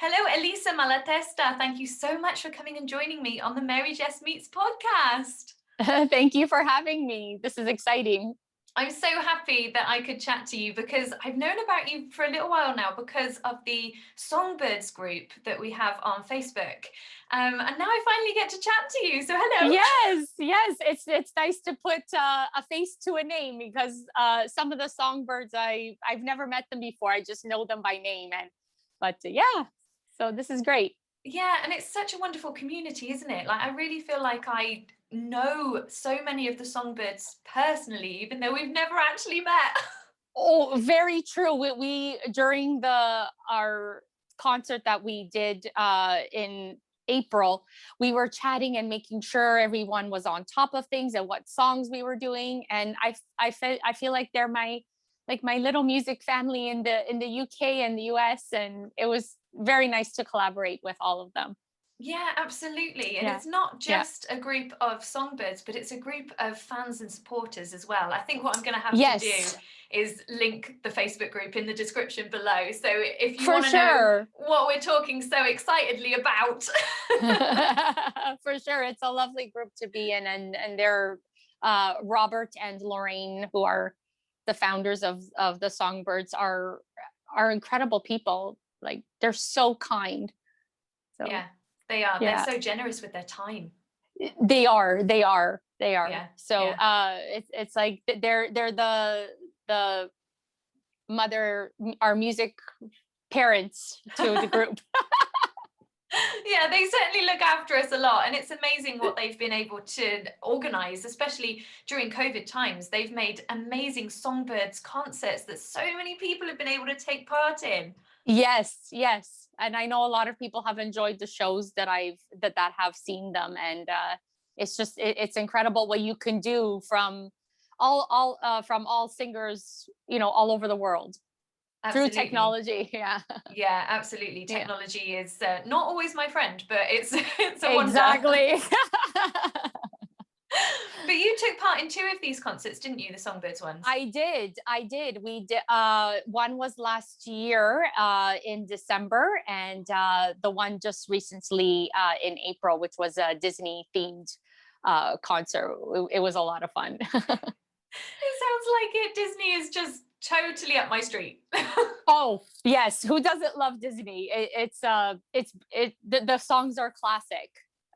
Hello, Elisa Malatesta. Thank you so much for coming and joining me on the Mary-Jess Meets podcast. Thank you for having me. This is exciting. I'm so happy that I could chat to you because I've known about you for a little while now because of the Songbirds group that we have on Facebook. And now I finally get to chat to you. So hello. Yes. It's nice to put a face to a name because some of the songbirds I've never met them before. I just know them by name, but so this is great. Yeah, and it's such a wonderful community, isn't it? Like, I really feel like I know so many of the songbirds personally, even though we've never actually met. Oh, very true. We during our concert that we did in April, we were chatting and making sure everyone was on top of things and what songs we were doing. And I feel like they're my little music family in the UK and the US, and it was very nice to collaborate with all of them. Yeah, absolutely. And Yeah. it's not Yeah. just a group of songbirds, but it's a group of fans and supporters as well. I think what I'm going to have Yes. to do is link the Facebook group in the description below. So if you For want to sure. know what we're talking so excitedly about. For sure. It's a lovely group to be in. And they're Robert and Lorraine, who are the founders of the Songbirds, are incredible people. Like, they're so kind. So Yeah, they are. yeah. They're so generous with their time. They are. Yeah, So yeah. it's like they're the mother, our music parents to the group. Yeah, they certainly look after us a lot, and it's amazing what they've been able to organize, especially during COVID times. They've made amazing songbirds concerts that so many people have been able to take part in. Yes. And I know a lot of people have enjoyed the shows that have seen them, and it's just it's incredible what you can do from all singers, all over the world. Absolutely. Through technology. Yeah, absolutely. Technology is not always my friend, but it's a wonder. Exactly. But you took part in 2 of these concerts, didn't you? The Songbirds ones. I did. We did. One was last year in December, and the one just recently in April, which was a Disney themed concert. It was a lot of fun. It sounds like it. Disney is just totally up my street. Oh yes, who doesn't love Disney? The songs are classic,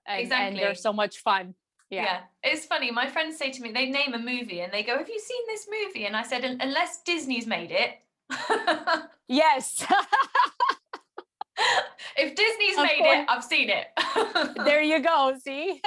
and they're so much fun. Yeah, it's funny. My friends say to me, they name a movie and they go, "Have you seen this movie?" And I said, "Unless Disney's made it." Yes. If Disney's made it, I've seen it. There you go. See.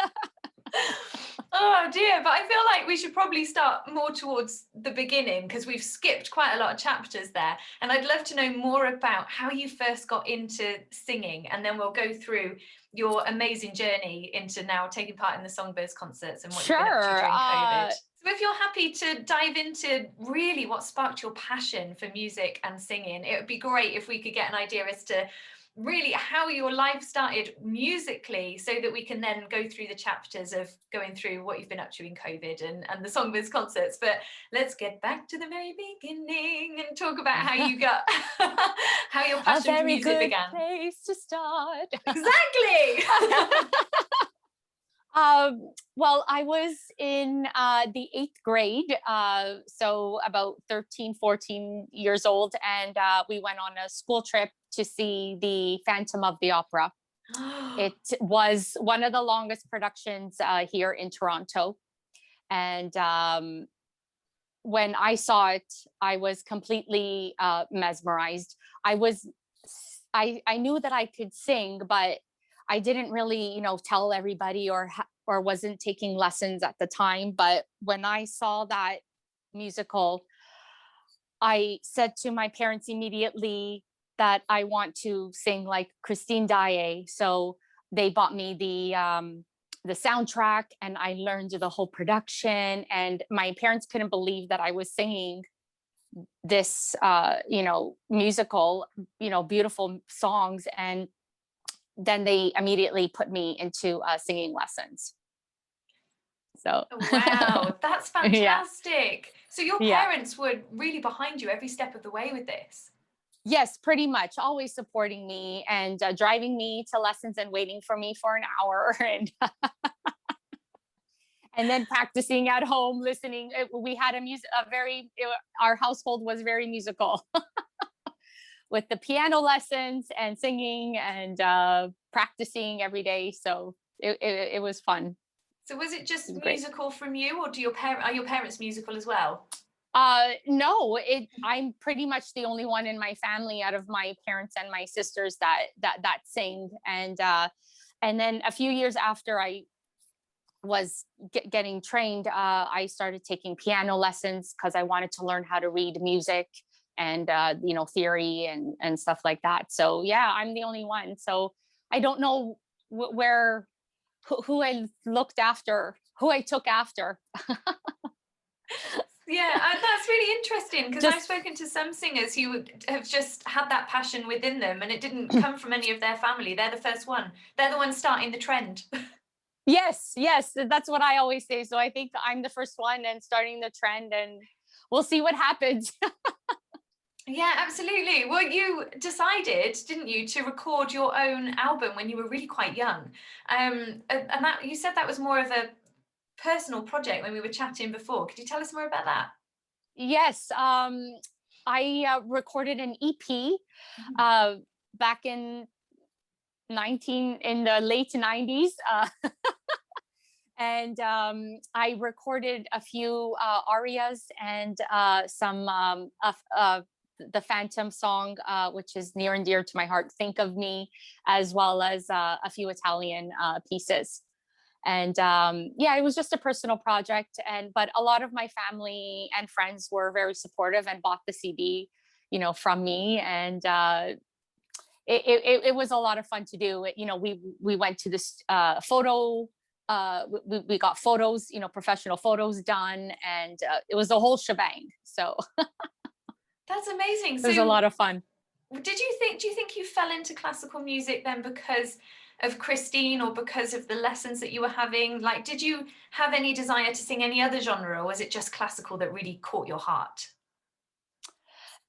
Oh dear, but I feel like we should probably start more towards the beginning because we've skipped quite a lot of chapters there. And I'd love to know more about how you first got into singing, and then we'll go through your amazing journey into now taking part in the Songbirds concerts and what you've been up to during COVID. So if you're happy to dive into really what sparked your passion for music and singing, it would be great if we could get an idea as to really how your life started musically, so that we can then go through the chapters of going through what you've been up to in COVID and the Songbirds concerts. But let's get back to the very beginning and talk about how you got how your passion for music began. A very good place to start. Exactly. Well, I was in the 8th grade, so about 13, 14 years old, and we went on a school trip to see the Phantom of the Opera. It was one of the longest productions here in Toronto. And when I saw it, I was completely mesmerized. I knew that I could sing, but I didn't really, tell everybody or wasn't taking lessons at the time. But when I saw that musical, I said to my parents immediately that I want to sing like Christine Daae. So they bought me the soundtrack, and I learned the whole production. And my parents couldn't believe that I was singing this, musical, beautiful songs. And then they immediately put me into singing lessons. So wow, that's fantastic. So your parents were really behind you every step of the way with this. Yes, pretty much always supporting me and driving me to lessons and waiting for me for an hour and then practicing at home, listening. We had our household was very musical with the piano lessons and singing and practicing every day. So it was fun. So was it just Great. musical from you, or are your parents musical as well? No, I'm pretty much the only one in my family out of my parents and my sisters that sing. And then a few years after I was getting trained, I started taking piano lessons because I wanted to learn how to read music and theory and stuff like that. So yeah, I'm the only one. So I don't know who I looked after, who I took after. Yeah, that's really interesting, because I've Just spoken to some singers who have just had that passion within them, and it didn't come from any of their family. They're the first one. They're the ones starting the trend. yes, that's what I always say. So I think I'm the first one and starting the trend, and we'll see what happens. Yeah, absolutely. Well, you decided, didn't you, to record your own album when you were really quite young. And that you said that was more of a personal project when we were chatting before. Could you tell us more about that? Yes, I recorded an EP back in the late 90s. And I recorded a few arias and some the Phantom song, which is near and dear to my heart, Think of Me, as well as a few Italian pieces. And yeah, it was just a personal project. But a lot of my family and friends were very supportive and bought the CD, from me. And it was a lot of fun to do. We went to this photo. We got photos, professional photos done, and it was the whole shebang. So That's amazing. it was a lot of fun. Do you think you fell into classical music then because of Christine, or because of the lessons that you were having? Like, did you have any desire to sing any other genre, or was it just classical that really caught your heart?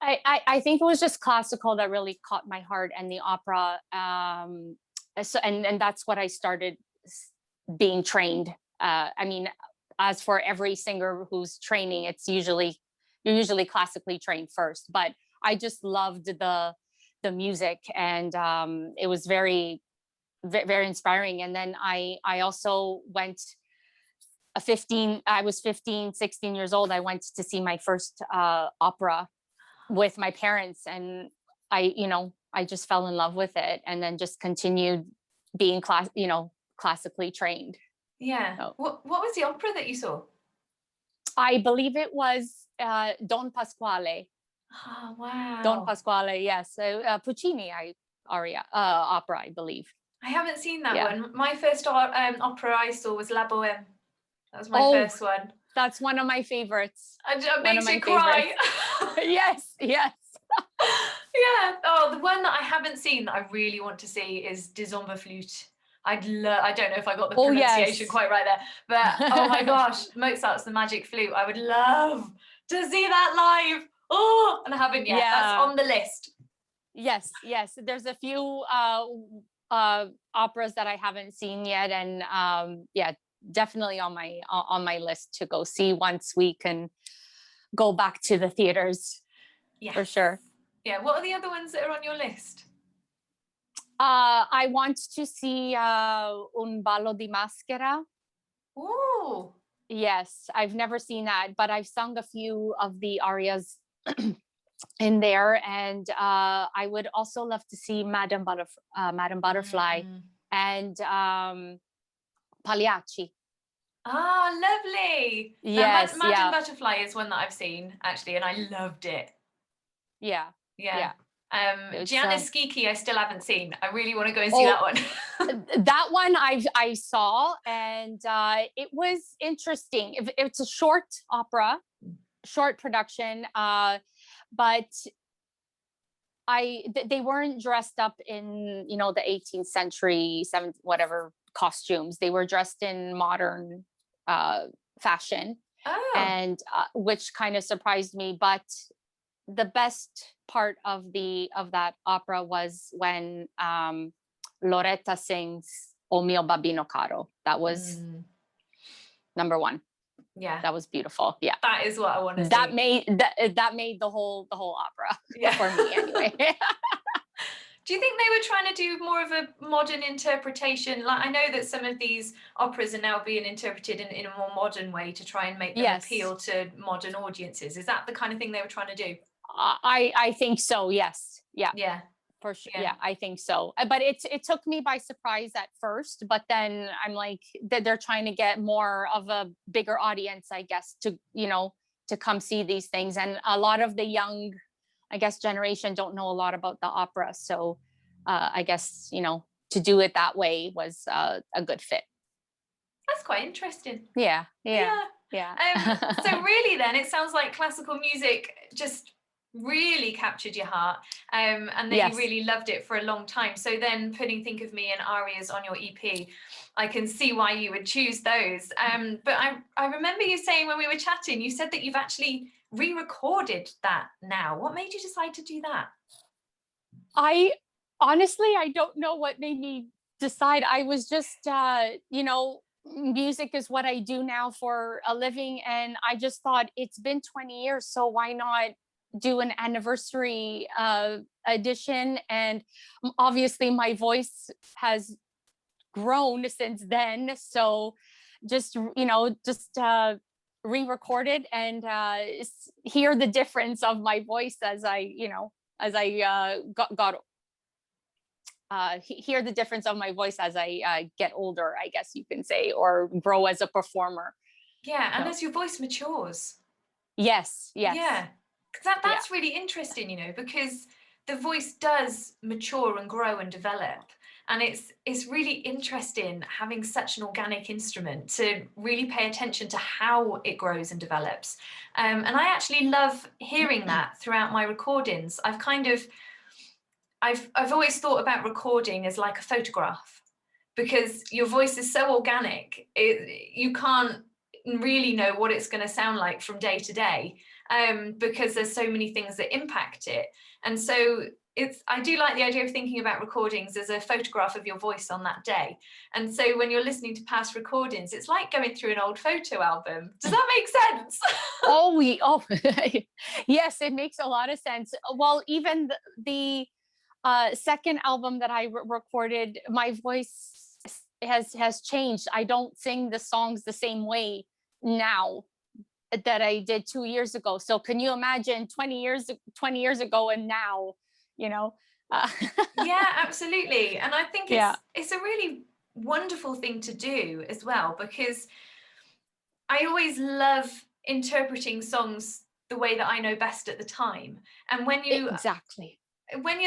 I think it was just classical that really caught my heart, and the opera. And that's what I started being trained. I mean, as for every singer who's training, you're usually classically trained first. But I just loved the music, and it was very, very inspiring. And then I also went I was 15, 16 years old. I went to see my first opera with my parents, and I just fell in love with it, and then just continued being classically trained. Yeah. So, What was the opera that you saw? I believe it was Don Pasquale. Oh, Don wow. Pasquale, yes. So Puccini opera, I believe. I haven't seen that Yeah. one. My first opera I saw was La Boheme. That was my Oh, first one. that's one of my favorites. It One of makes my you cry. Yes. Yeah. Oh, the one that I haven't seen that I really want to see is Des Flute. I don't know if I got the Oh, pronunciation yes. quite right there, but oh my gosh, Mozart's The Magic Flute. I would love to see that live. Oh, and I haven't yet. That's Yeah. on the list. Yes. There's a few operas that I haven't seen yet, and yeah, definitely on my list to go see once we can go back to the theaters. Yes. For sure. Yeah. What are the other ones that are on your list? I want to see Un ballo di maschera. Oh. Yes, I've never seen that, but I've sung a few of the arias in there, and I would also love to see Madame Butterfly and Pagliacci. Ah, lovely. Yes, Madame Butterfly is one that I've seen actually, and I loved it. Yeah. Giannis Schicchi, I still haven't seen. I really want to go and see that one. That one I saw, and it was interesting. It's a short opera, short production, but they weren't dressed up in the 18th century, whatever costumes. They were dressed in modern fashion, Oh. and which kind of surprised me. But the best part of that opera was when Loretta sings O mio babbino caro. That was number one. Yeah, that was beautiful. Yeah, that is what I want to that see. made the whole opera. Yeah. For me anyway. Do you think they were trying to do more of a modern interpretation? Like, I know that some of these operas are now being interpreted in a more modern way to try and make them appeal to modern audiences. Is that the kind of thing they were trying to do? I think so. Yes. Yeah. Yeah. For sure. Yeah, I think so. But it took me by surprise at first, but then I'm like, they're trying to get more of a bigger audience, I guess, to come see these things. And a lot of the young, I guess, generation don't know a lot about the opera. So I guess, to do it that way was a good fit. That's quite interesting. Yeah. So really then, it sounds like classical music just really captured your heart, and that you really loved it for a long time. So then putting Think of Me and arias on your EP, I can see why you would choose those. But I remember you saying when we were chatting, you said that you've actually re-recorded that now. What made you decide to do that? I honestly don't know what made me decide. I was just music is what I do now for a living, and I just thought it's been 20 years, so why not do an anniversary edition? And obviously my voice has grown since then, so just re-recorded and hear the difference of my voice as I hear the difference of my voice as I get older, I guess you can say, or grow as a performer. Yeah, and as your voice matures. Yes. Yeah, that's really interesting, because the voice does mature and grow and develop. And it's really interesting having such an organic instrument to really pay attention to how it grows and develops. And I actually love hearing that throughout my recordings. I've always thought about recording as like a photograph, because your voice is so organic. You can't really know what it's going to sound like from day to day, because there's so many things that impact it. And so I do like the idea of thinking about recordings as a photograph of your voice on that day. And so when you're listening to past recordings, it's like going through an old photo album. Does that make sense? Yes, it makes a lot of sense. Well, even the second album that I recorded, my voice has changed. I don't sing the songs the same way now that I did 2 years ago. So can you imagine 20 years ago and now, Yeah, absolutely. And I think it's a really wonderful thing to do as well, because I always love interpreting songs the way that I know best at the time. And when you're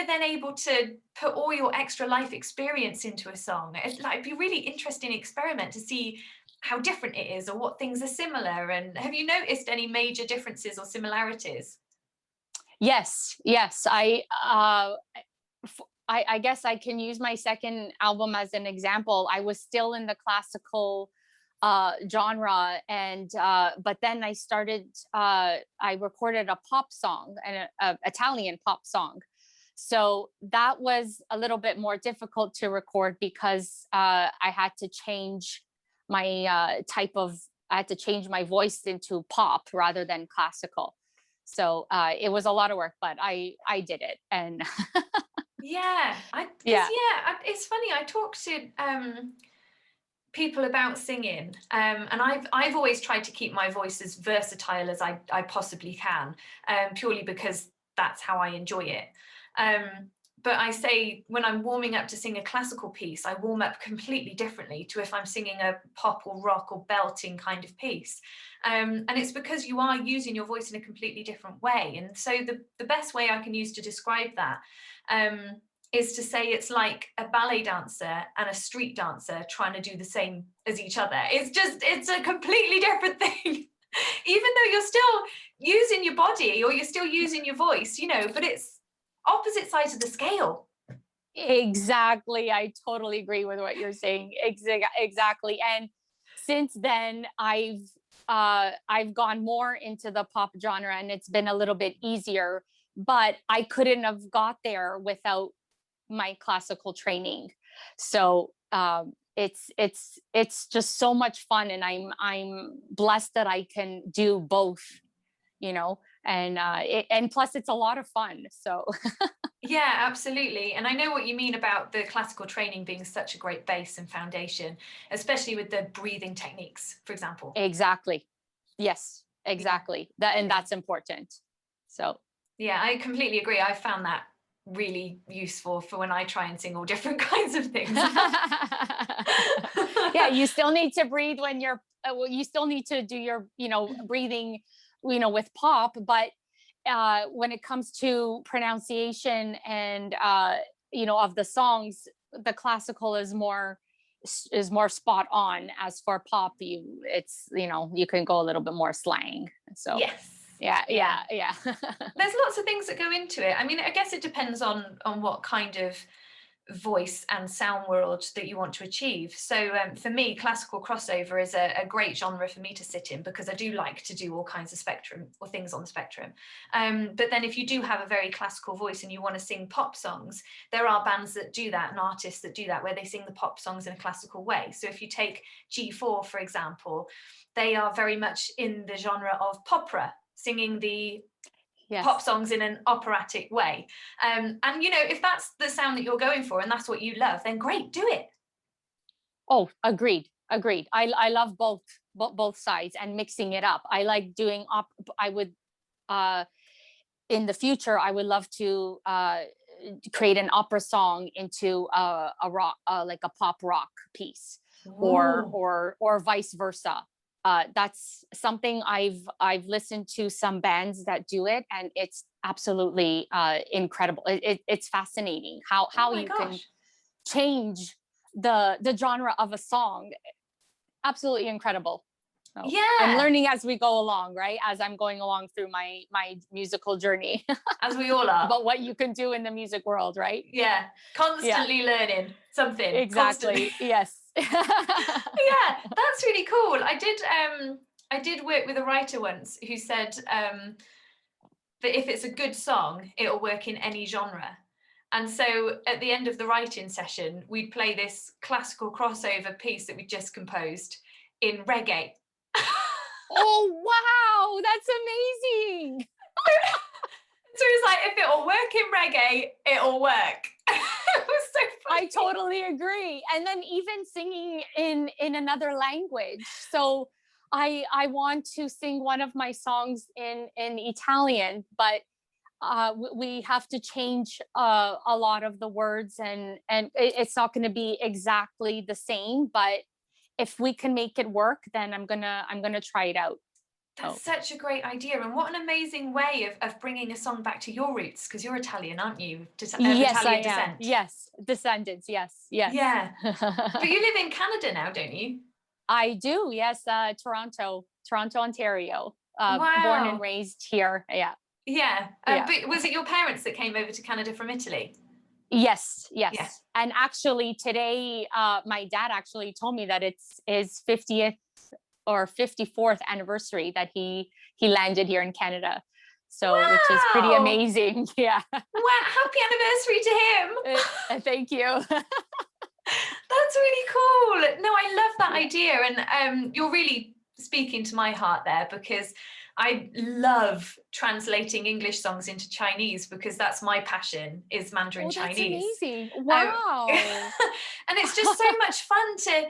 then able to put all your extra life experience into a song, it'd be a really interesting experiment to see how different it is or what things are similar. And have you noticed any major differences or similarities? Yes. I guess I can use my second album as an example. I was still in the classical genre, and but then I recorded a pop song, and a Italian pop song. So that was a little bit more difficult to record, because I had to change my I had to change my voice into pop rather than classical. So it was a lot of work, but I did it. And it's funny. I talk to people about singing, and I've always tried to keep my voice as versatile as I possibly can, purely because that's how I enjoy it. But I say when I'm warming up to sing a classical piece, I warm up completely differently to if I'm singing a pop or rock or belting kind of piece. And it's because you are using your voice in a completely different way. And so the best way I can use to describe that is to say it's like a ballet dancer and a street dancer trying to do the same as each other. It's a completely different thing. Even though you're still using your body or you're still using your voice, but it's opposite sides of the scale. Exactly. I totally agree with what you're saying. Exactly. And since then, I've gone more into the pop genre, and it's been a little bit easier but I couldn't have got there without my classical training. So it's just so much fun, and I'm blessed that I can do both, you know, and plus it's a lot of fun. So Yeah, absolutely. And I know what you mean about the classical training being such a great base and foundation, especially with the breathing techniques, for example. exactly. Yes, exactly. That, and Yeah. that's important. So Yeah, I completely agree. I found that really useful for when I try and sing all different kinds of things. yeah, you still need to breathe when you're well, you still need to do your, you know, breathing, you know, with pop, but when it comes to pronunciation and you know, of the songs, the classical is more spot on. As for pop, it's, you know, you can go a little bit more slang. So Yes. yeah. There's lots of things that go into it. I mean, I guess it depends on what kind of voice and sound world that you want to achieve. So for me, classical crossover is a great genre for me to sit in, because I do like to do all kinds of spectrum or things on the spectrum. But then if you do have a very classical voice and you want to sing pop songs, there are bands that do that and artists that do that, where they sing the pop songs in a classical way. So if you take G4, for example, they are very much in the genre of popra, singing the pop songs in an operatic way. And you know, if that's the sound that you're going for and that's what you love, then great, do it. Oh, agreed. I love both sides and mixing it up. I like doing I would in the future I would love to create an opera song into a rock, like a pop rock piece. Or vice versa. That's something I've listened to some bands that do it, and it's absolutely incredible. It's fascinating how you can change the genre of a song. Absolutely incredible. So yeah, I'm learning as we go along, right? As I'm going along through my musical journey. As we all are. About what you can do in the music world, right? Yeah, constantly learning something. Exactly. Constantly. Yes. Yeah, that's really cool. I did work with a writer once who said that if it's a good song, it'll work in any genre. And so at the end of the writing session, we'd play this classical crossover piece that we just composed in reggae. Oh, wow, that's amazing. So it's like, if it'll work in reggae, it'll work. It was so funny. I totally agree. And then even singing in another language. So I want to sing one of my songs in Italian, but we have to change a lot of the words, and it's not going to be exactly the same, but if we can make it work, then I'm gonna try it out. That's such a great idea, and what an amazing way of bringing a song back to your roots, because you're Italian, aren't you? Yes, Italian I descent. am. Yes, descendants. Yes. Yeah, but you live in Canada now, don't you? I do. Yes, Toronto, Ontario. Wow. Born and raised here. Yeah. Yeah. But was it your parents that came over to Canada from Italy? Yes. Yeah. And actually today, my dad actually told me that it's his 50th or 54th anniversary that he landed here in Canada. So, wow. Which is pretty amazing. Yeah. Wow. Happy anniversary to him. Thank you. That's really cool. No, I love that idea. And you're really speaking to my heart there, because I love translating English songs into Chinese, because that's my passion, is Mandarin Chinese. That's amazing. Wow. And it's just so much fun to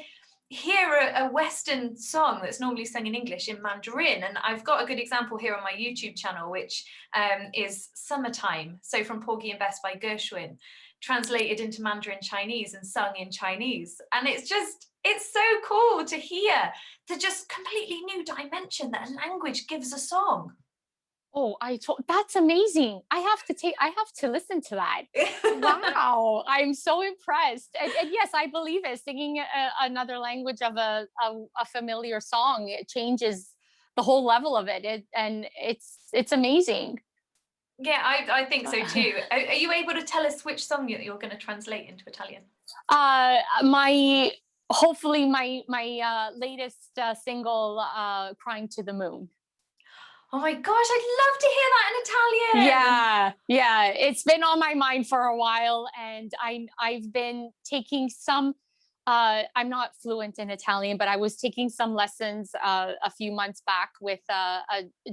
hear a Western song that's normally sung in English in Mandarin. And I've got a good example here on my YouTube channel, which is Summertime. So from Porgy and Bess by Gershwin, translated into Mandarin Chinese and sung in Chinese. And it's so cool to hear the just completely new dimension that a language gives a song. Oh, that's amazing. I have to listen to that. Wow. I'm so impressed. And yes, I believe it. Singing another language of a familiar song, it changes the whole level of it. And it's amazing. Yeah, I think so too. Are you able to tell us which song you're going to translate into Italian? Hopefully my latest single, Crying to the Moon. Oh my gosh, I'd love to hear that in Italian. Yeah, it's been on my mind for a while, and I've been taking some. I'm not fluent in Italian, but I was taking some lessons a few months back with a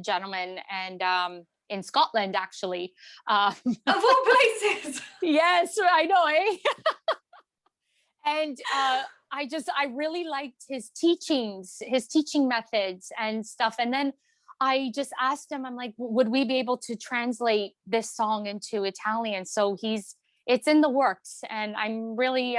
gentleman, and in Scotland, actually. Um, Of all places. yes, I know, eh? And I really liked his teachings, his teaching methods and stuff. And then I just asked him, I'm like, would we be able to translate this song into Italian? So it's in the works, and I'm really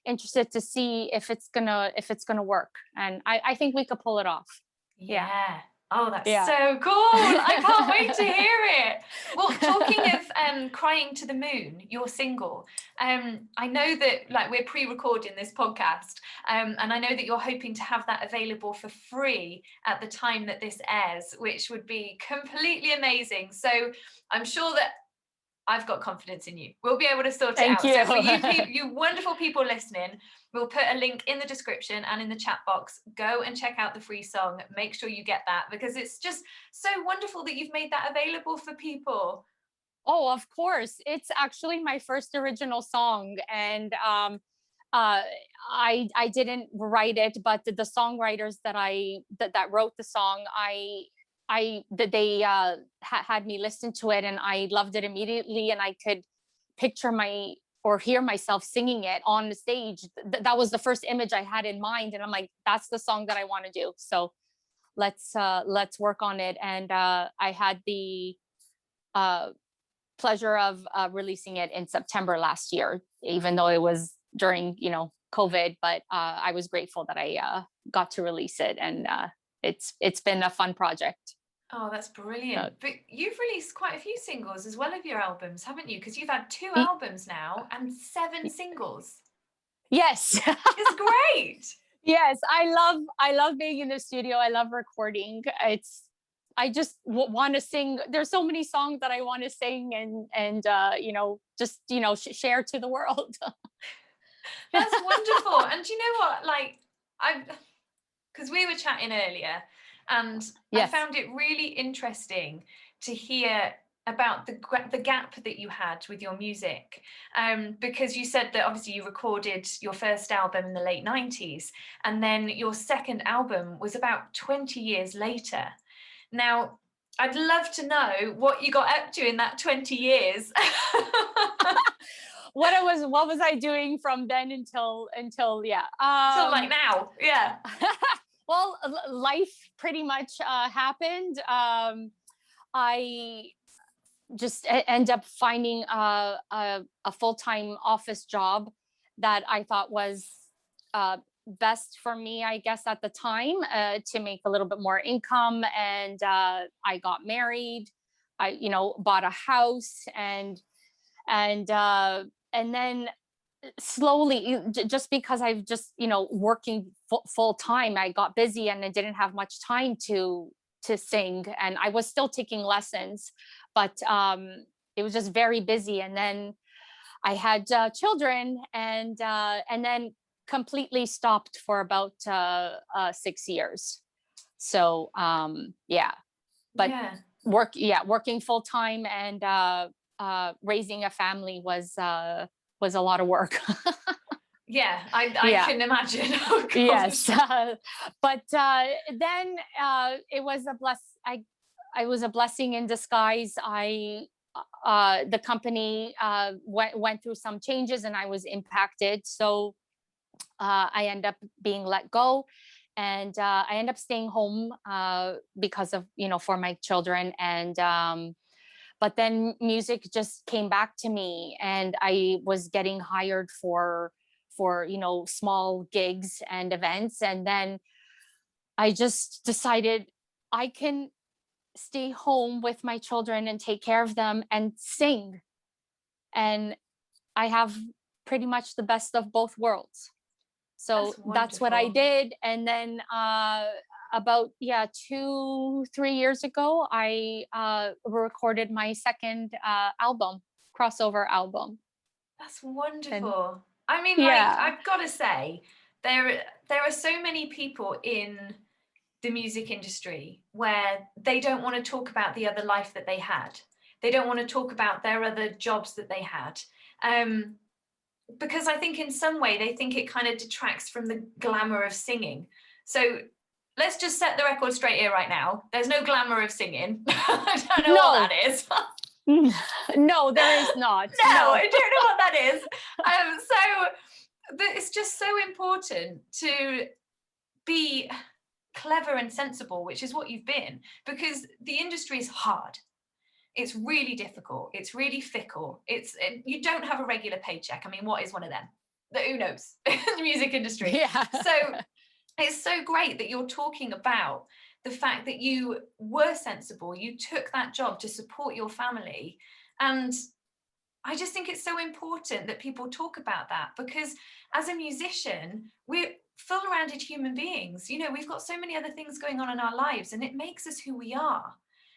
interested to see if it's gonna work. And I think we could pull it off. Yeah. Yeah. Oh, that's Yeah. so cool. I can't wait to hear it. Well, talking of Crying to the Moon, your single, I know that like we're pre-recording this podcast, and I know that you're hoping to have that available for free at the time that this airs, which would be completely amazing. So I'm sure that I've got confidence in you. We'll be able to sort it Thank out. you. So for you wonderful people listening, we'll put a link in the description and in the chat box. Go and check out the free song. Make sure you get that, because it's just so wonderful that you've made that available for people. Oh, of course. It's actually my first original song, and I didn't write it, but the songwriters that wrote the song, they had me listen to it, and I loved it immediately, and I could picture or hear myself singing it on the stage. That was the first image I had in mind, and I'm like, that's the song that I want to do. So let's work on it. And I had the uh, pleasure of releasing it in September last year, even though it was during COVID. But I was grateful that I got to release it, and it's been a fun project. Oh, that's brilliant. But you've released quite a few singles as well of your albums, haven't you? Because you've had 2 Y- albums now and 7 singles. yes. It's great. Yes, I love being in the studio. I love recording. I just want to sing. There's so many songs that I want to sing, and just share to the world. That's wonderful. And you know what? Like, because we were chatting earlier, and I Yes. found it really interesting to hear about the gap that you had with your music, because you said that obviously you recorded your first album in the late 90s, and then your second album was about 20 years later. Now, I'd love to know what you got up to in that 20 years. What was I doing from then until yeah. So like now, yeah. Well, life pretty much happened. I just end up finding a full-time office job that I thought was best for me, I guess, at the time, to make a little bit more income. And I got married. I bought a house, and then slowly, just because I've just working full time, I got busy and I didn't have much time to sing, and I was still taking lessons, but it was just very busy. And then I had children, and then completely stopped for about 6 years. So yeah, but Yeah. working full time and raising a family was a lot of work. Yeah, I Yeah. can imagine. Oh, gosh. Yes. But then it was I was a blessing in disguise. The company went through some changes, and I was impacted. So I end up being let go, and I end up staying home because of for my children. And but then music just came back to me, and I was getting hired for small gigs and events. And then I just decided I can stay home with my children and take care of them and sing, and I have pretty much the best of both worlds. So that's what I did. And then about 2-3 years ago, I recorded my second album, crossover album. That's wonderful. And, I mean, like, I've got to say, there are so many people in the music industry where they don't want to talk about the other life that they had. They don't want to talk about their other jobs that they had. Because I think in some way they think it kind of detracts from the glamour of singing. So let's just set the record straight here right now. There's no glamour of singing. I don't know what that is. No, there is not. No, I don't know what that is. It's just so important to be clever and sensible, which is what you've been, because the industry is hard. It's really difficult. It's really fickle. You don't have a regular paycheck. I mean, what is one of them? Who knows? The music industry. Yeah. So it's so great that you're talking about the fact that you were sensible. You took that job to support your family. And I just think it's so important that people talk about that, because as a musician, we're full-rounded human beings. You know, we've got so many other things going on in our lives, and it makes us who we are.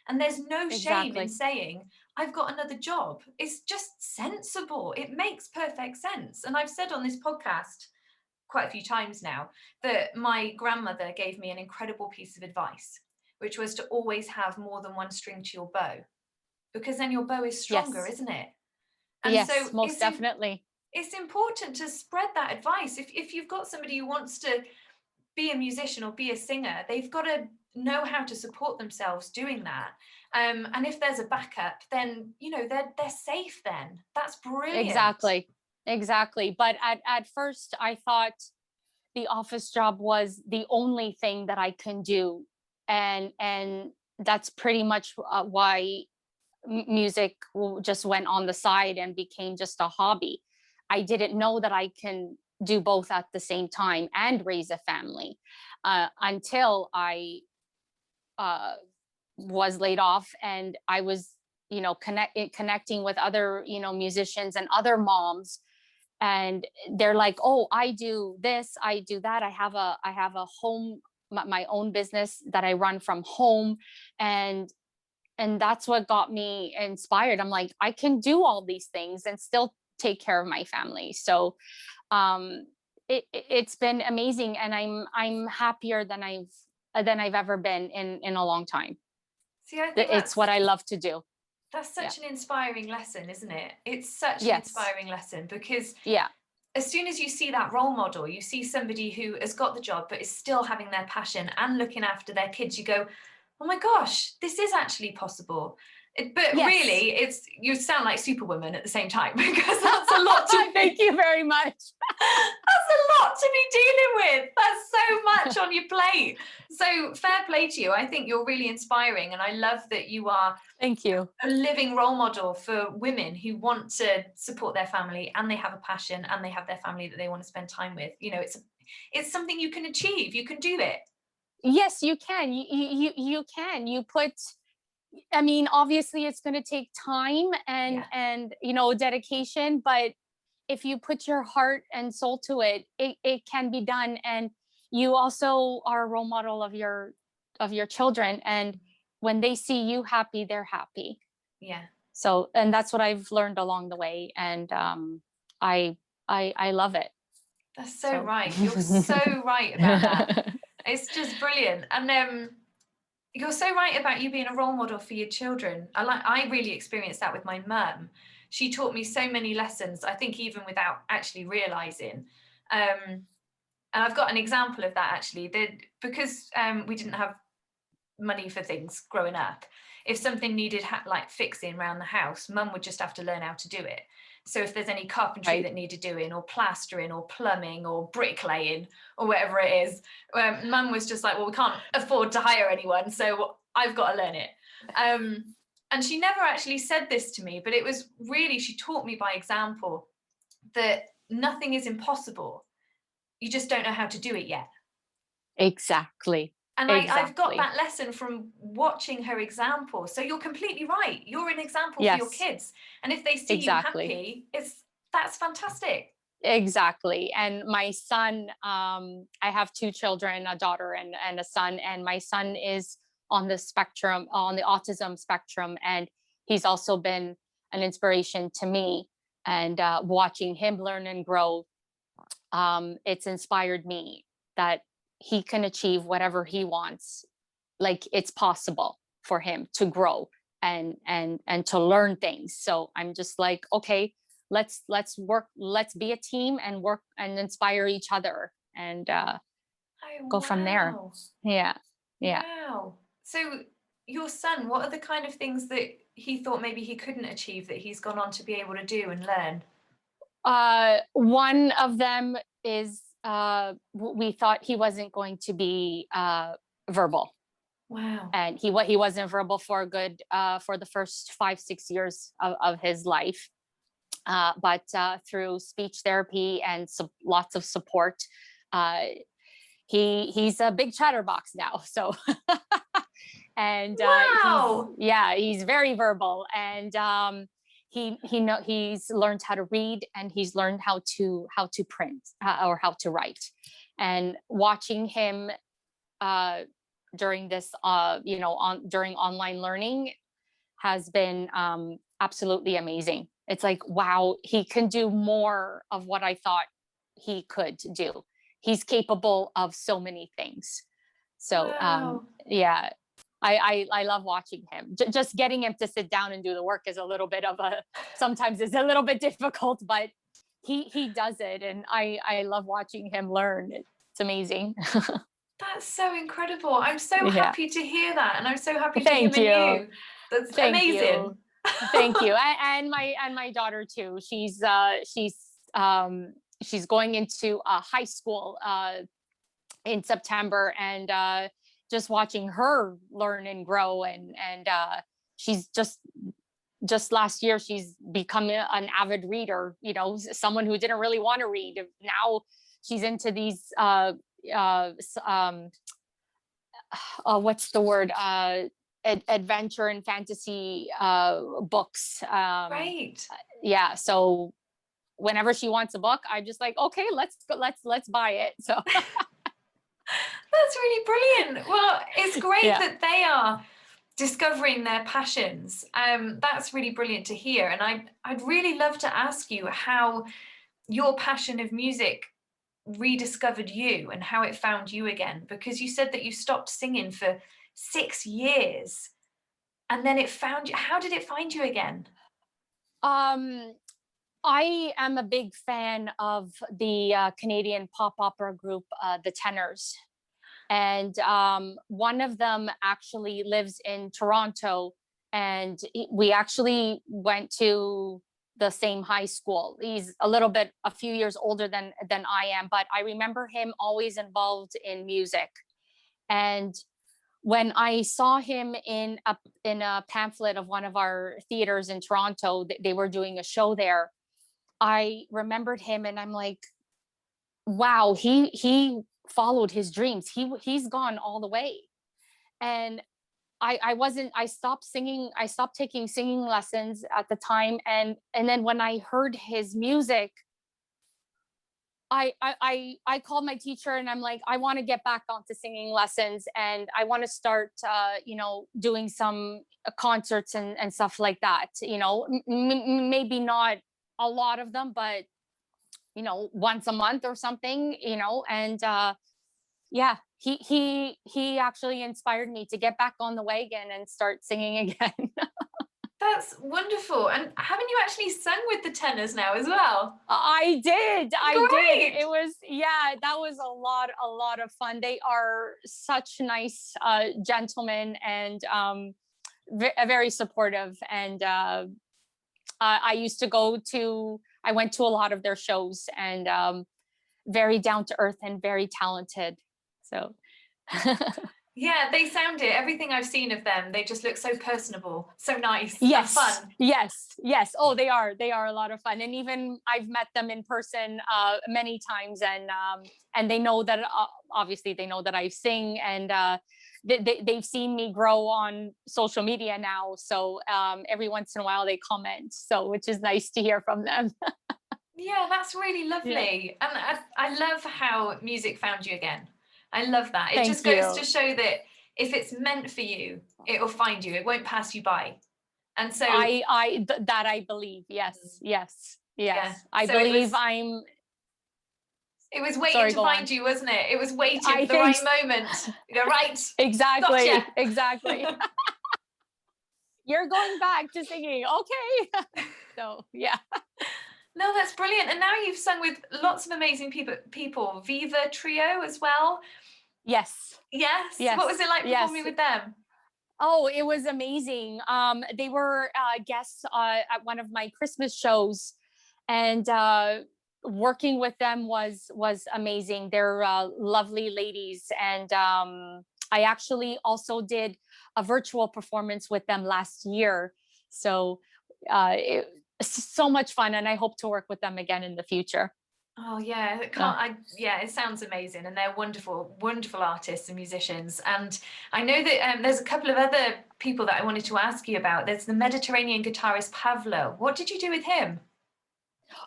And there's no shame in saying, I've got another job. It's just sensible. It makes perfect sense. And I've said on this podcast quite a few times now that my grandmother gave me an incredible piece of advice, which was to always have more than one string to your bow, because then your bow is stronger, isn't it? And yes, so most definitely. It's important to spread that advice. If you've got somebody who wants to be a musician or be a singer, they've got to know how to support themselves doing that. And if there's a backup, then they're safe. Then that's brilliant. Exactly. But at first, I thought the office job was the only thing that I can do, and that's pretty much why music just went on the side and became just a hobby. I didn't know that I can do both at the same time and raise a family until I was laid off, and I was connecting with other musicians and other moms, and they're like, oh, I do this, I do that, I have a home, my own business that I run from home, and that's what got me inspired. I'm like, I can do all these things and still take care of my family. So it's been amazing, and I'm happier than I've ever been in a long time. See, I think it's what I love to do. That's such an inspiring lesson, isn't it? It's such an Yes. inspiring lesson, because yeah, as soon as you see that role model, you see somebody who has got the job but is still having their passion and looking after their kids, you go, oh my gosh, this is actually possible. But Yes. really, you sound like Superwoman at the same time, because that's a lot to thank you very much. That's a lot to be dealing with. That's so much on your plate. So fair play to you. I think you're really inspiring, and I love that you are Thank you. a living role model for women who want to support their family, and they have a passion, and they have their family that they want to spend time with. It's something you can achieve. You can do it. Yes, you can. You can. You put, I mean, obviously it's going to take time and dedication, but if you put your heart and soul to it, it can be done. And you also are a role model of your children, and when they see you happy, they're happy. Yeah. So, and that's what I've learned along the way, and I love it. That's so right. You're so right about that. It's just brilliant. And you're so right about you being a role model for your children. I really experienced that with my mum. She taught me so many lessons, I think even without actually realizing. And I've got an example of that actually. Because we didn't have money for things growing up, if something needed fixing around the house, mum would just have to learn how to do it. So if there's any carpentry that needed doing, or plastering, or plumbing, or bricklaying, or whatever it is, mum was just like, well, we can't afford to hire anyone, so I've got to learn it. And she never actually said this to me, but it was really, she taught me by example that nothing is impossible. You just don't know how to do it yet. Exactly. And I've got that lesson from watching her example. So you're completely right. You're an example for your kids. And if they see you happy, that's fantastic. Exactly. And my son, I have two children, a daughter and a son, and my son is on the spectrum, on the autism spectrum. And he's also been an inspiration to me, and watching him learn and grow, it's inspired me that he can achieve whatever he wants. Like, it's possible for him to grow and to learn things. So I'm just like, okay, let's work, let's be a team and work and inspire each other, and Oh, go from there. wow. Yeah. Wow. So your son, what are the kind of things that he thought maybe he couldn't achieve that he's gone on to be able to do and learn? One of them is, we thought he wasn't going to be verbal, Wow. and he wasn't verbal for a good for the first 5-6 years of his life. But through speech therapy and lots of support, he's a big chatterbox now. So and Wow. he's very verbal, and he's learned how to read, and he's learned how to print, or how to write. And watching him during this during online learning has been absolutely amazing. It's like, wow, he can do more of what I thought he could do. He's capable of so many things. So Wow. yeah, I love watching him. Just getting him to sit down and do the work is a little bit of sometimes it's a little bit difficult, but he does it, and I love watching him learn. It's amazing. That's so incredible. I'm so Yeah. happy to hear that, and I'm so happy for Thank him you. and you. That's Thank amazing. you. Thank you. And my daughter too. She's going into high school in September, and just watching her learn and grow, and she's just last year she's become an avid reader. You know, someone who didn't really want to read. Now she's into these what's the word, adventure and fantasy books. Right. Yeah, so whenever she wants a book, I'm just like, okay, let's buy it. So That's really brilliant. Well, it's great Yeah. that they are discovering their passions. That's really brilliant to hear. And I'd really love to ask you how your passion of music rediscovered you and how it found you again, because you said that you stopped singing for 6 years and then it found you. How did it find you again? I am a big fan of the Canadian pop opera group, the Tenors. And one of them actually lives in Toronto, and we actually went to the same high school. He's a few years older than I am, but I remember him always involved in music. And when I saw him in a pamphlet of one of our theaters in Toronto, they were doing a show there. I remembered him, and I'm like, wow, he followed his dreams. He's gone all the way. And I stopped singing. I stopped taking singing lessons at the time. And then when I heard his music, I called my teacher, and I'm like, I want to get back onto singing lessons, and I want to start, doing some concerts and stuff like that. Maybe not a lot of them, but once a month or something. And yeah, he actually inspired me to get back on the wagon and start singing again. That's wonderful. And haven't you actually sung with the Tenors now as well? I did. Great. It was, that was a lot of fun. They are such nice gentlemen, and very supportive. And I went to a lot of their shows, and very down to earth and very talented. So Yeah, they sound it. Everything I've seen of them, they just look so personable, so nice, yes, and fun. yes. Oh, they are a lot of fun. And even I've met them in person many times, and they know that obviously they know that I sing, and they've seen me grow on social media now. So every once in a while they comment, so which is nice to hear from them. Yeah, that's really lovely. Yeah. And I love how music found you again. I love that. It Thank just goes you. to show that if it's meant for you, it'll find you. It won't pass you by. And so that I believe. Yes. Yeah, I so believe it It was waiting Sorry, to go on. find you, wasn't it? It was waiting I for the think right s- moment. You go, right, exactly, gotcha. exactly. You're going back to singing. Okay. So, yeah. No, that's brilliant. And now you've sung with lots of amazing people. Viva Trio as well. Yes. Yes. What was Yes. it like Yes. performing with them? Oh, it was amazing. They were guests at one of my Christmas shows, and working with them was amazing. They're lovely ladies, and I actually also did a virtual performance with them last year. So it's so much fun, and I hope to work with them again in the future. Oh yeah, Uh, yeah, it sounds amazing, and they're wonderful, wonderful artists and musicians. And I know that there's a couple of other people that I wanted to ask you about. There's the Mediterranean guitarist Pavlo. What did you do with him?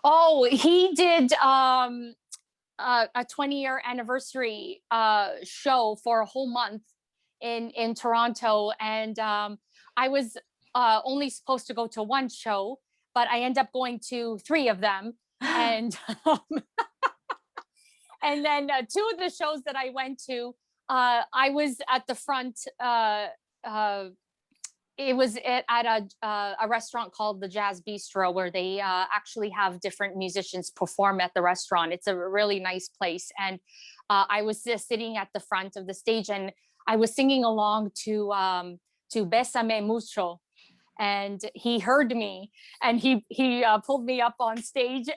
oh, he did a 20-year anniversary show for a whole month in Toronto, and I was only supposed to go to one show, but I end up going to three of them, and and then two of the shows that I went to, I was at the front. Uh, it was at a restaurant called the Jazz Bistro, where they actually have different musicians perform at the restaurant. It's a really nice place, and I was just sitting at the front of the stage, and I was singing along to Bésame Mucho, and he heard me, and he pulled me up on stage,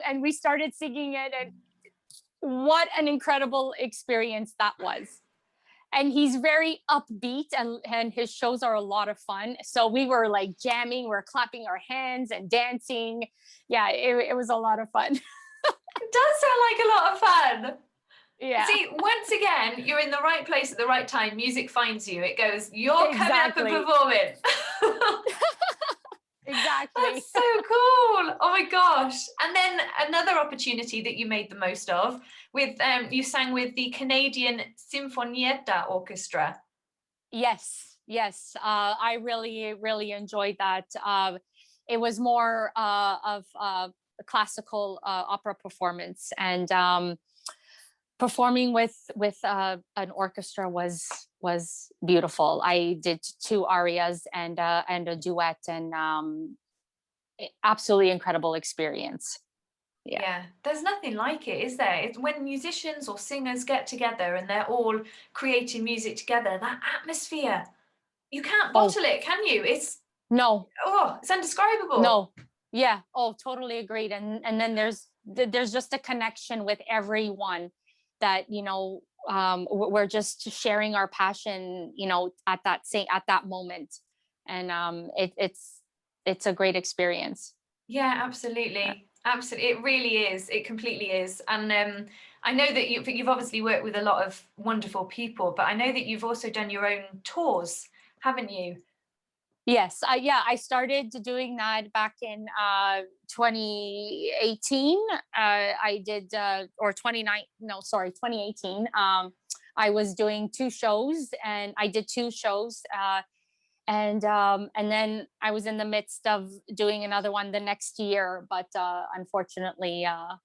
and we started singing it, and what an incredible experience that was. And he's very upbeat, and his shows are a lot of fun. So we were like jamming, we're clapping our hands and dancing. Yeah, it was a lot of fun. It does sound like a lot of fun. Yeah. See, once again, you're in the right place at the right time. Music finds you. It goes, you're coming up and Exactly. performing. Exactly. That's so cool. Oh my gosh. And then another opportunity that you made the most of with you sang with the Canadian Sinfonietta Orchestra. Yes, yes. I really enjoyed that. It was more of a classical opera performance, and performing with an orchestra was beautiful. I did two arias and a duet, and absolutely incredible experience. Yeah. Yeah, there's nothing like it, is there? It's when musicians or singers get together and they're all creating music together, that atmosphere, you can't Oh bottle it, can you? no, It's indescribable. no. Yeah. Oh, totally agreed. And then there's just a connection with everyone that we're just sharing our passion, at that moment, and it's a great experience. Yeah, Yeah. absolutely. Absolutely. It really is. It completely is. And I know that you've obviously worked with a lot of wonderful people, but I know that you've also done your own tours, haven't you? Yes, I started doing that back in 2018. I did or 29 no sorry 2018. I was doing two shows, and I did two shows, and then I was in the midst of doing another one the next year, but unfortunately, I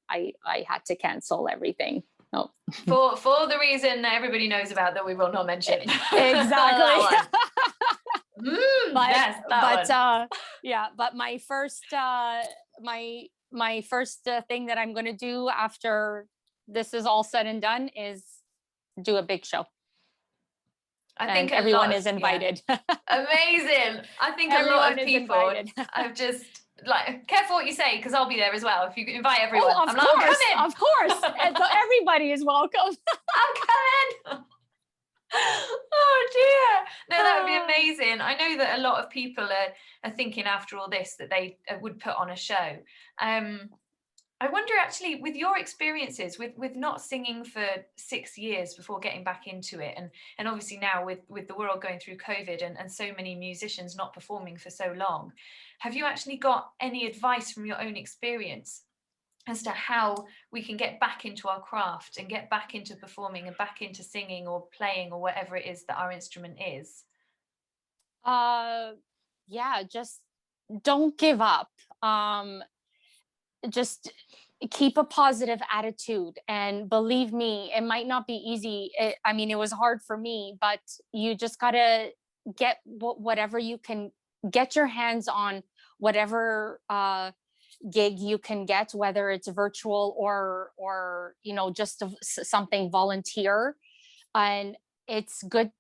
had to cancel everything. Oh. For the reason that everybody knows about that we will not mention. Exactly. Yes, that one. Yeah, but my first thing that I'm going to do after this is all said and done is do a big show, I and think a everyone lot of, is yeah. invited. Amazing. I think a lot Everyone of is people invited. have just like, careful what you say, because I'll be there as well. If you invite everyone, Oh, I'm like, I'm coming. of course. And so everybody is welcome. I'm coming. Oh dear. No, that would be amazing. I know that a lot of people are thinking after all this that they would put on a show. I wonder actually, with your experiences with not singing for 6 years before getting back into it, and obviously now with the world going through COVID and so many musicians not performing for so long, have you actually got any advice from your own experience as to how we can get back into our craft and get back into performing and back into singing or playing or whatever it is that our instrument is? uh yeah, just don't give up. Just keep a positive attitude, and believe me, it might not be easy. I mean, it was hard for me, but you just gotta get whatever you can get your hands on, whatever gig you can get, whether it's virtual or just something volunteer. And it's good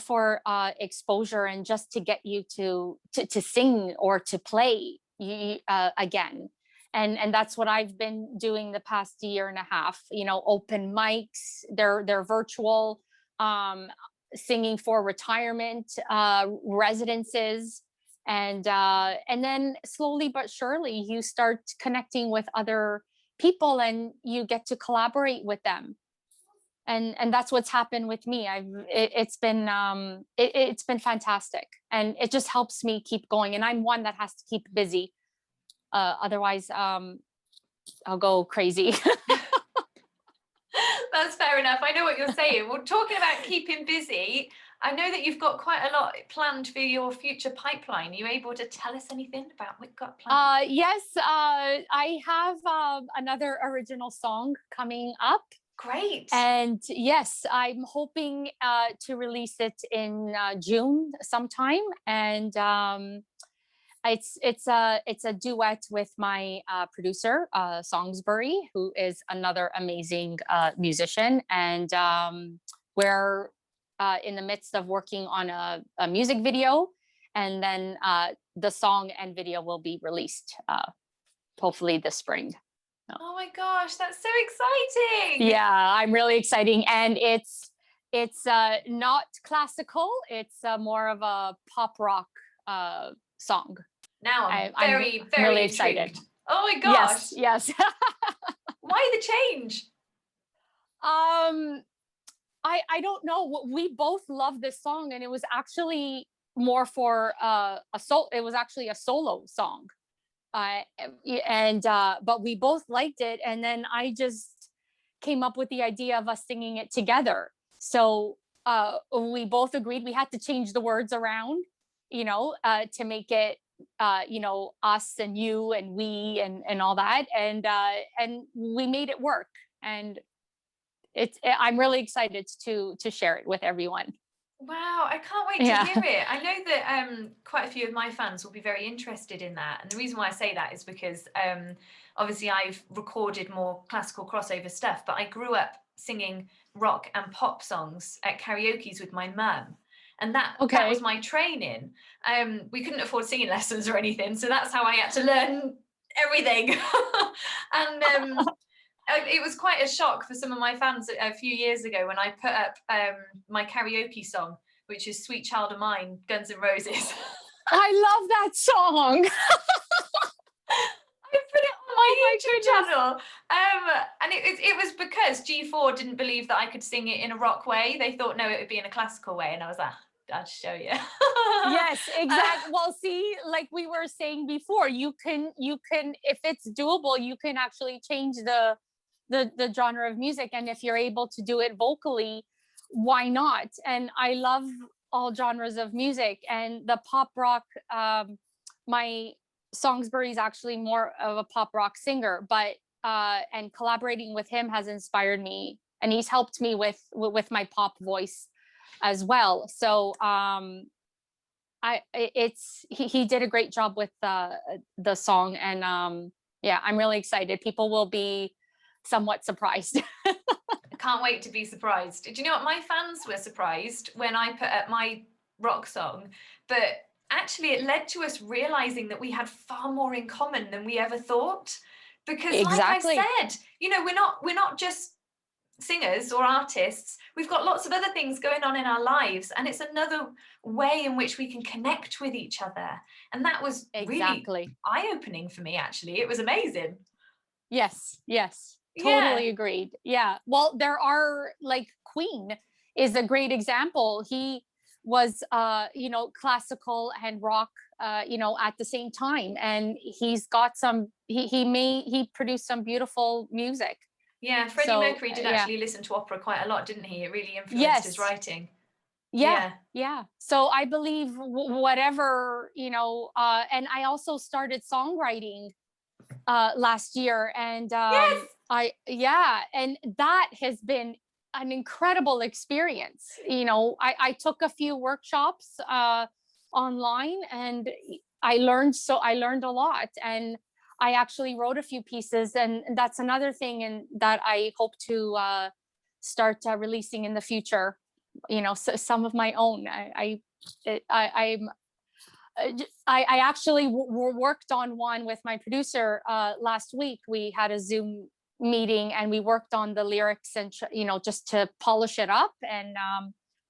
for exposure, and just to get you to sing or to play again. And that's what I've been doing the past year and a half. Open mics, they're virtual, singing for retirement residences, and then slowly but surely you start connecting with other people, and you get to collaborate with them. And that's what's happened with me. It's been fantastic, and it just helps me keep going. And I'm one that has to keep busy. Otherwise, I'll go crazy. That's fair enough. I know what you're saying. Well, talking about keeping busy, I know that you've got quite a lot planned for your future pipeline. Are you able to tell us anything about what you've got planned? Yes, I have another original song coming up. Great. And yes, I'm hoping to release it in June sometime. And it's a duet with my producer, Songsbury, who is another amazing musician. And we're in the midst of working on a music video, and then the song and video will be released hopefully this spring. Oh my gosh, that's so exciting. Yeah, I'm really exciting. And it's not classical. It's more of a pop rock song. Now I'm very really intrigued. Excited. Oh my gosh. Yes. Why the change? I don't know. We both love this song, and it was actually more for it was actually a solo song. But we both liked it, and then I just came up with the idea of us singing it together. So we both agreed we had to change the words around, to make it us and you and we and all that, and we made it work. And I'm really excited to share it with everyone. Wow, I can't wait to hear it. I know that quite a few of my fans will be very interested in that. And the reason why I say that is because obviously I've recorded more classical crossover stuff, but I grew up singing rock and pop songs at karaoke's with my mum. And that was my training. We couldn't afford singing lessons or anything, so that's how I had to learn everything. And it was quite a shock for some of my fans a few years ago when I put up my karaoke song, which is Sweet Child of Mine, Guns N' Roses. I love that song. I put it on my YouTube channel. And it was because G4 didn't believe that I could sing it in a rock way. They thought, no, it would be in a classical way. And I was like, I'll show you. Yes, exactly. Well, see, like we were saying before, you can, if it's doable, you can actually change the genre of music. And if you're able to do it vocally, why not? And I love all genres of music, and the pop rock, my Songsbury is actually more of a pop rock singer, but and collaborating with him has inspired me, and he's helped me with my pop voice as well. So he did a great job with the song, and I'm really excited. People will be somewhat surprised. I can't wait to be surprised. Do you know what? My fans were surprised when I put up my rock song, but actually it led to us realizing that we had far more in common than we ever thought. Because Exactly. like I said, we're not just singers or artists. We've got lots of other things going on in our lives, and it's another way in which we can connect with each other. And that was really eye-opening for me, actually. It was amazing. Yes. Totally agreed. Yeah. Well, there are, like, Queen is a great example. He was classical and rock at the same time, and he's got he produced some beautiful music. Yeah, Freddie Mercury did actually listen to opera quite a lot, didn't he? It really influenced his writing. Yeah. So I believe whatever, and I also started songwriting last year, and Yes. and that has been an incredible experience. I took a few workshops online, and I learned a lot, and I actually wrote a few pieces, and that's another thing, and that I hope to start releasing in the future. Some of my own. I'm I actually worked on one with my producer last week. We had a Zoom meeting, and we worked on the lyrics, and just to polish it up. And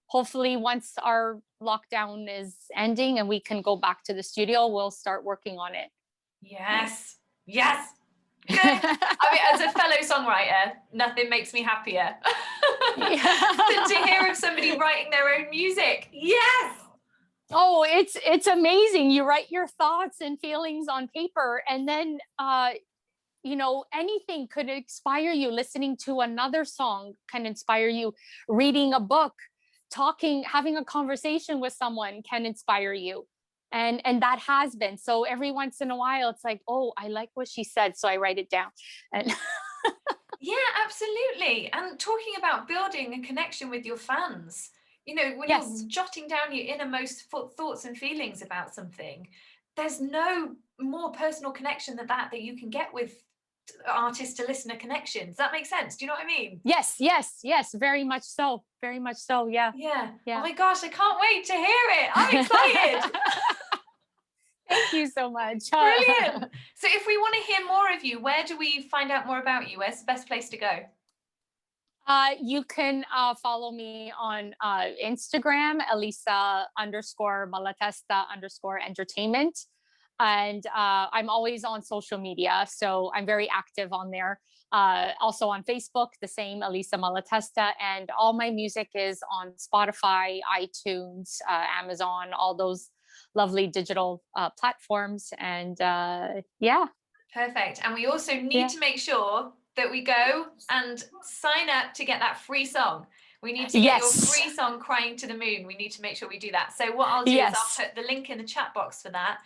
hopefully, once our lockdown is ending and we can go back to the studio, we'll start working on it. Yes. Yes. Good. I mean, as a fellow songwriter, nothing makes me happier than to hear of somebody writing their own music. Yes. Oh, it's amazing. You write your thoughts and feelings on paper, and then anything could inspire you. Listening to another song can inspire you. Reading a book, having a conversation with someone can inspire you. And that has been. So every once in a while, it's like, oh, I like what she said, so I write it down. And yeah, absolutely. And talking about building a connection with your fans, when yes, you're jotting down your innermost thoughts and feelings about something, there's no more personal connection than that you can get with artist to listener connections. Does that make sense? Do you know what I mean? yes, very much so. Very much so. Yeah. Yeah. Yeah. Oh my gosh, I can't wait to hear it. I'm excited. Thank you so much. Brilliant. So if we want to hear more of you, where do we find out more about you? Where's the best place to go? You can follow me on Instagram, Elisa_Malatesta_entertainment. And I'm always on social media, so I'm very active on there. Also on Facebook, the same, Elisa Malatesta. And all my music is on Spotify, iTunes, Amazon, all those lovely digital platforms. And yeah. Perfect. And we also need to make sure that we go and sign up to get that free song. We need to get your free song, Crying to the Moon. We need to make sure we do that. So what I'll do is I'll put the link in the chat box for that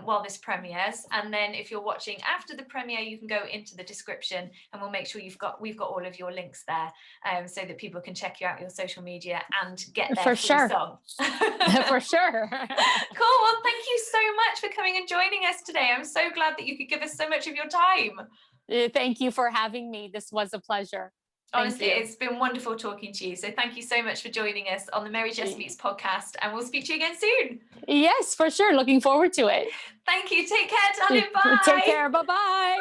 while this premieres. And then if you're watching after the premiere, you can go into the description, and we'll make sure we've got all of your links there so that people can check you out your social media and get their free song. For sure. Cool. Well, thank you so much for coming and joining us today. I'm so glad that you could give us so much of your time. Thank you for having me. This was a pleasure. Honestly, it's been wonderful talking to you. So thank you so much for joining us on the Mary-Jess Meets podcast, and we'll speak to you again soon. Yes, for sure. Looking forward to it. Thank you. Take care, darling. Bye. Take care. Bye-bye.